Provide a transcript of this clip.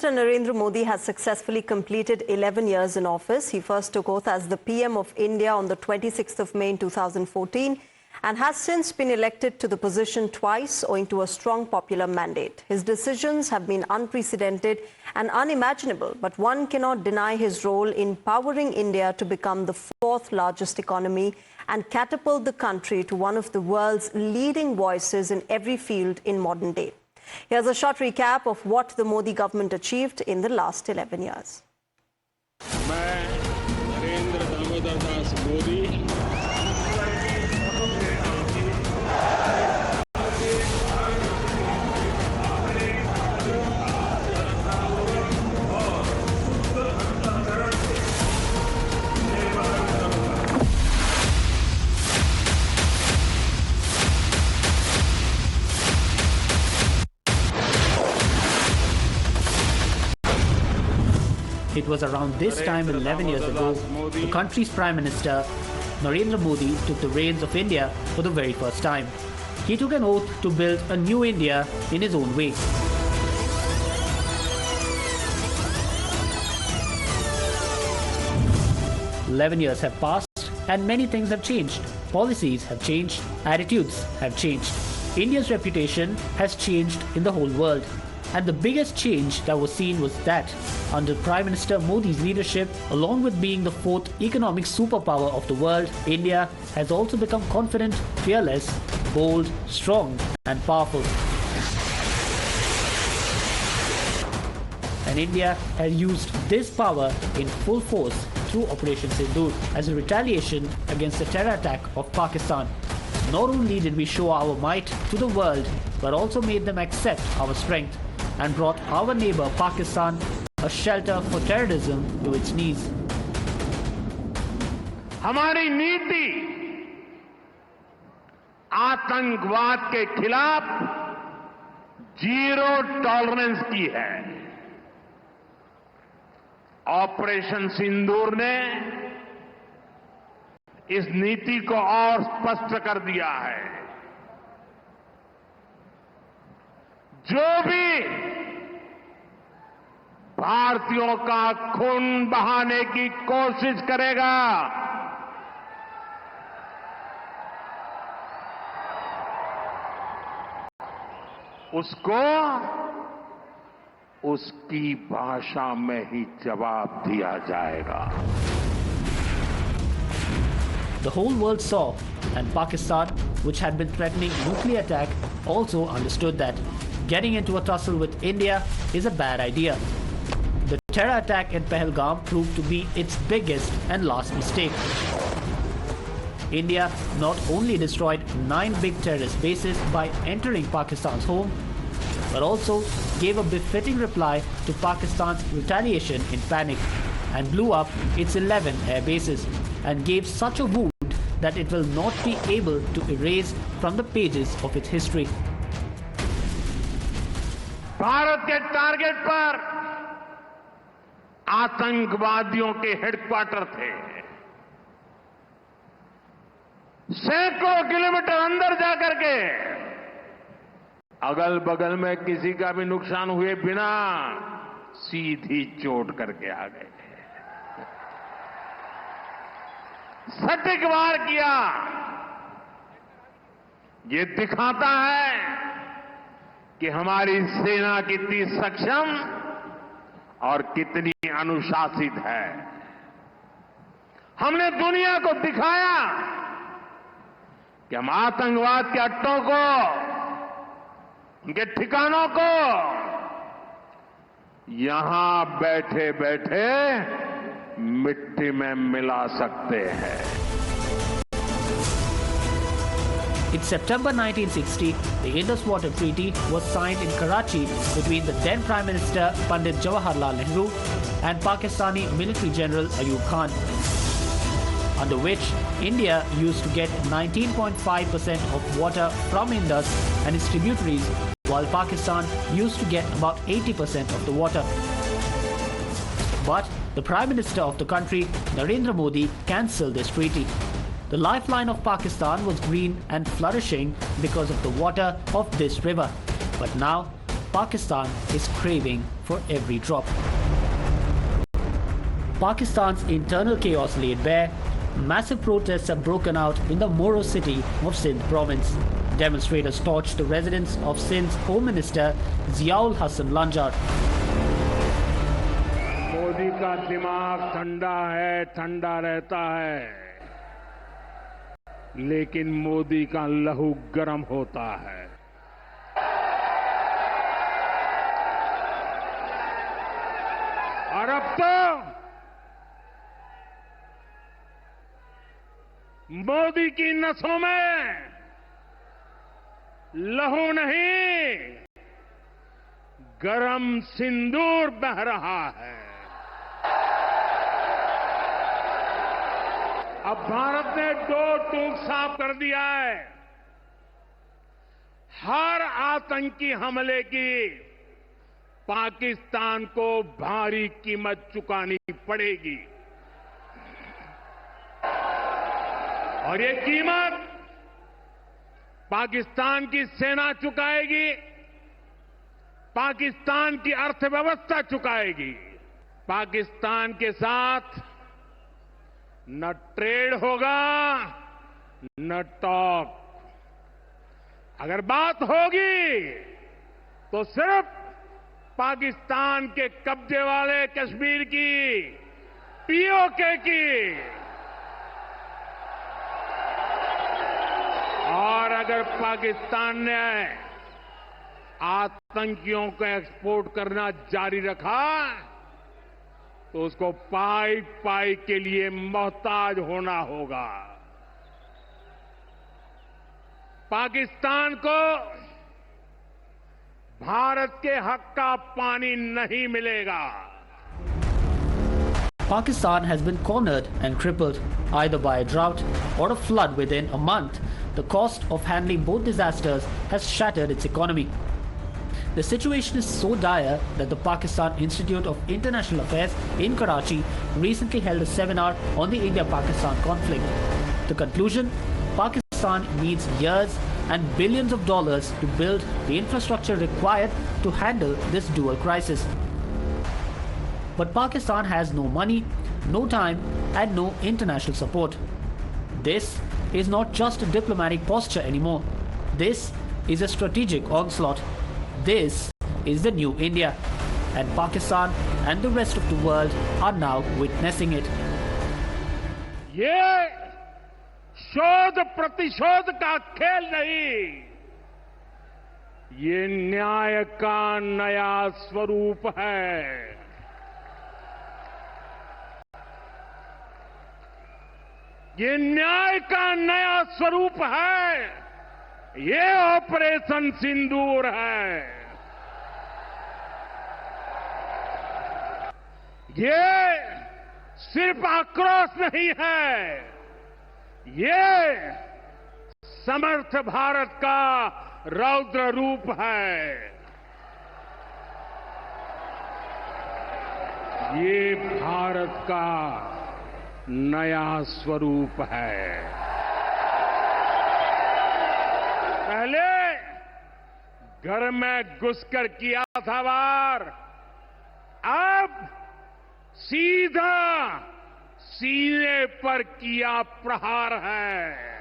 Minister Narendra Modi has successfully completed 11 years in office. He first took oath as the PM of India on the 26th of May 2014 and has since been elected to the position twice owing to a strong popular mandate. His decisions have been unprecedented and unimaginable, but one cannot deny his role in powering India to become the fourth largest economy and catapult the country to one of the world's leading voices in every field in modern day. Here's a short recap of what the Modi government achieved in the last 11 years. मैं Narendra Damodar Das Modi It was around this time 11 years ago, the country's Prime Minister, Narendra Modi, took the reins of India for the very first time. He took an oath to build a new India in his own way. "11 years have passed and many things have changed. Policies have changed, attitudes have changed. India's reputation has changed in the whole world. And the biggest change that was seen was that, under Prime Minister Modi's leadership, along with being the fourth economic superpower of the world, India has also become confident, fearless, bold, strong and powerful. And India has used this power in full force through Operation Sindoor as a retaliation against the terror attack of Pakistan. Not only did we show our might to the world, but also made them accept our strength and brought our neighbor Pakistan a shelter for terrorism to its knees." हमारी नीति आतंकवाद के खिलाफ zero tolerance की है। Operation सिंदूर ने इस नीति को और स्पष्ट कर दिया है। जो भी भारतीयों का खून बहाने की कोशिश करेगा, उसको उसकी भाषा में ही जवाब दिया जाएगा। The whole world saw, and Pakistan, which had been threatening nuclear attack, also understood that getting into a tussle with India is a bad idea. The terror attack in Pahalgam proved to be its biggest and last mistake. India not only destroyed 9 big terrorist bases by entering Pakistan's home, but also gave a befitting reply to Pakistan's retaliation in panic and blew up its 11 air bases and gave such a wound that it will not be able to erase from the pages of its history. Bharat के target पर आतंकवादियों के headquarter थे। सैकड़ों kilometre अंदर जाकर के अगल बगल में किसी का भी नुकसान हुए बिना सीधी चोट करके आ गए। सटीक वार किया। ये दिखाता है कि हमारी सेना कितनी सक्षम और कितनी अनुशासित है। हमने दुनिया को दिखाया कि हम आतंकवाद के अड्डों को, उनके ठिकानों को यहां बैठे बैठे मिट्टी में मिला सकते हैं। In September 1960, the Indus Water Treaty was signed in Karachi between the then Prime Minister Pandit Jawaharlal Nehru and Pakistani Military General Ayub Khan, under which India used to get 19.5% of water from Indus and its tributaries, while Pakistan used to get about 80% of the water. But the Prime Minister of the country, Narendra Modi, cancelled this treaty. The lifeline of Pakistan was green and flourishing because of the water of this river. But now, Pakistan is craving for every drop. Pakistan's internal chaos laid bare. Massive protests have broken out in the Moro city of Sindh province. Demonstrators torched the residence of Sindh's Home Minister Ziaul Hasan Lanjar. Modi का दिमाग ठंडा है, ठंडा रहता है, लेकिन मोदी का लहू गर्म होता है। और अब तो मोदी की नसों में लहू नहीं, गरम सिंदूर बह रहा है। अब भारत ने दो टूक साफ कर दिया है। हर आतंकी हमले की पाकिस्तान को भारी कीमत चुकानी पड़ेगी और ये कीमत पाकिस्तान की सेना चुकाएगी, पाकिस्तान की अर्थव्यवस्था चुकाएगी। पाकिस्तान के साथ न ट्रेड होगा न टॉक। अगर बात होगी तो सिर्फ पाकिस्तान के कब्जे वाले कश्मीर की, पीओके की। और अगर पाकिस्तान ने आतंकियों को एक्सपोर्ट करना जारी रखा तो उसको पाई पाई के लिए मोहताज होना होगा। पाकिस्तान को भारत के हक का पानी नहीं मिलेगा। Pakistan has been cornered and crippled either by a drought or a flood within a month. The cost of handling both disasters has shattered its economy. The situation is so dire that the Pakistan Institute of International Affairs in Karachi recently held a seminar on the India-Pakistan conflict. The conclusion: Pakistan needs years and billions of dollars to build the infrastructure required to handle this dual crisis. But Pakistan has no money, no time, and no international support. This is not just a diplomatic posture anymore. This is a strategic onslaught. This is the new India, and Pakistan and the rest of the world are now witnessing it. ये शोध प्रतिशोध का खेल नहीं, ये न्याय का नया स्वरूप है। ये न्याय का नया स्वरूप है। ये ऑपरेशन सिंदूर है। ये सिर्फ आक्रोश नहीं है, ये समर्थ भारत का रौद्र रूप है। ये भारत का नया स्वरूप है। पहले घर में घुसकर किया था वार, अब सीधा सीने पर किया प्रहार है।